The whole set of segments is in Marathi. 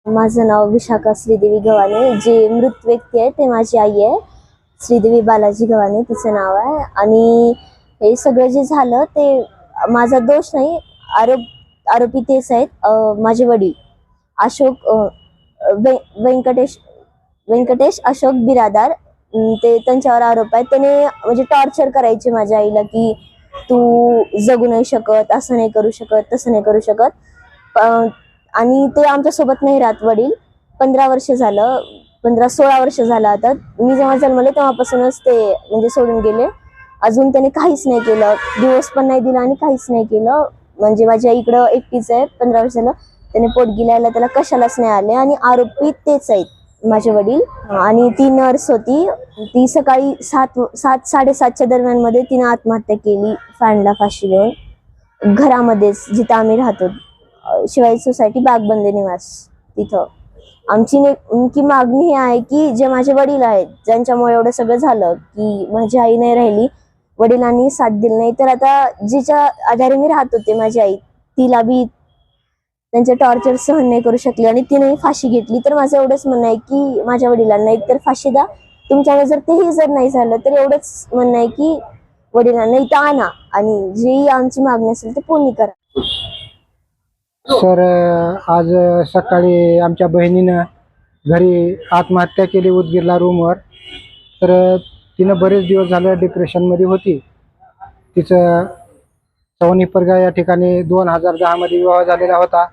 माझं नाव विशाखा श्रीदेवी गव्हाणे. जे मृत व्यक्ती आहे ते माझी आई आहे, श्रीदेवी बालाजी गव्हाणे तिचं नाव आहे. आणि हे सगळं जे झालं ते माझा दोष नाही, आरोपी तेच आहेत, माझे वडील अशोक व्यंकटेश अशोक बिरादार. ते त्यांच्यावर आरोप आहे. त्याने म्हणजे टॉर्चर करायचे माझ्या आईला की तू जगू नाही शकत, असं नाही करू शकत, तसं नाही करू शकत. आणि ते आमच्यासोबत नाही राहत. वडील 15 वर्ष झालं, 15-16 वर्ष झालं. आता मी जेव्हा जन्मले तेव्हापासूनच ते म्हणजे सोडून गेले. अजून त्याने काहीच नाही केलं, दिवस पण नाही दिला आणि काहीच नाही केलं. म्हणजे माझ्या इकडं एकटीच आहे, 15 वर्ष झालं. त्याने पोटगी लायला त्याला कशालाच नाही आले. आणि आरोपी तेच आहेत माझे वडील. आणि ती नर्स होती, ती सकाळी 7-7:30च्या दरम्यान मध्ये तिने आत्महत्या केली, फॅनला फाशी देऊन, घरामध्येच जिथं आम्ही राहतो, शिवाजी सोसायटी बागबंदे निवास तिथं. आमची नेमकी मागणी ही आहे की जे माझे वडील आहेत, ज्यांच्यामुळे एवढं सगळं झालं, की माझी आई नाही राहिली, वडिलांनी साथ दिली नाही, तर आता जिच्या आधारे मी राहत होते माझी आई, तिला बी त्यांचे टॉर्चर सहन नाही करू शकली आणि तिनेही फाशी घेतली. तर माझं एवढंच म्हणणं आहे की माझ्या वडिलांना एकतर फाशी द्या, तुमच्याने जर तेही जर नाही झालं तर एवढंच म्हणणं आहे की वडिलांना इथं आणा आणि जी आमची मागणी असेल ते पूर्ण करा. सर, आज सकाळी आमच्या बहिणीनं घरी आत्महत्या केली उदगीरला रूमवर. तर तिनं बरेच दिवस झालं डिप्रेशनमध्ये होती. तिचं सवनीपरगा या ठिकाणी 2010मध्ये विवाह झालेला होता.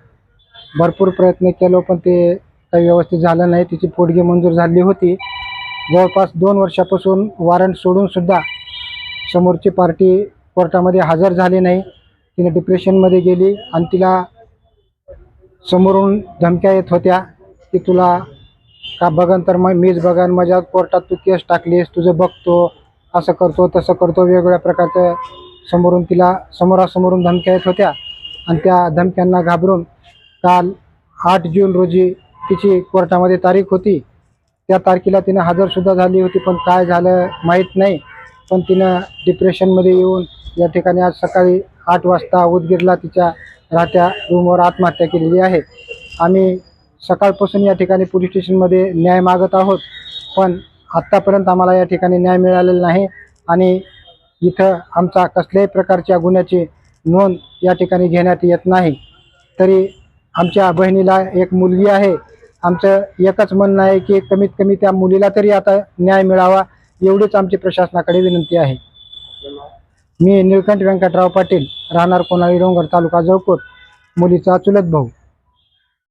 भरपूर प्रयत्न केलो पण ते काही व्यवस्थित झालं नाही. तिची पोटगी मंजूर झाली होती. जवळपास 2 वर्षापासून वॉरंट सोडूनसुद्धा समोरची पार्टी कोर्टामध्ये हजर झाली नाही. तिने डिप्रेशनमध्ये गेली आणि तिला समोरून धमक्या येत होत्या की तुला का बघन तर मग मीच बघन, माझ्या कोर्टात तू केस टाकलीस, तुझं बघतो, असं करतो तसं करतो, वेगवेगळ्या प्रकारचं समोरून तिला समोरासमोरून धमक्या येत होत्या. आणि त्या धमक्यांना घाबरून काल 8 जून रोजी तिची कोर्टामध्ये तारीख होती. त्या तारखेला तिनं हजरसुद्धा झाली होती, पण काय झालं माहीत नाही. पण तिनं डिप्रेशनमध्ये येऊन या ठिकाणी आज सकाळी 8 वाजता उदगीरला तिच्या राहत्या रूमवर आत्महत्या केलेली आहे. आम्ही सकाळपासून या ठिकाणी पोलीस स्टेशनमध्ये न्याय मागत आहोत, पण आत्तापर्यंत आम्हाला या ठिकाणी न्याय मिळालेला नाही. आणि इथं आमचा कसल्याही प्रकारच्या गुन्ह्याची नोंद या ठिकाणी घेण्यात येत नाही. तरी आमच्या बहिणीला एक मुलगी आहे. आमचं एकच म्हणणं आहे की कमीत कमी त्या मुलीला तरी आता न्याय मिळावा, एवढीच आमची प्रशासनाकडे विनंती आहे. मी निळकंठ व्यंकटराव पाटील, राहणार कोणाळी डोंगर, तालुका जळकोट, मुलीचा चुलत भाऊ.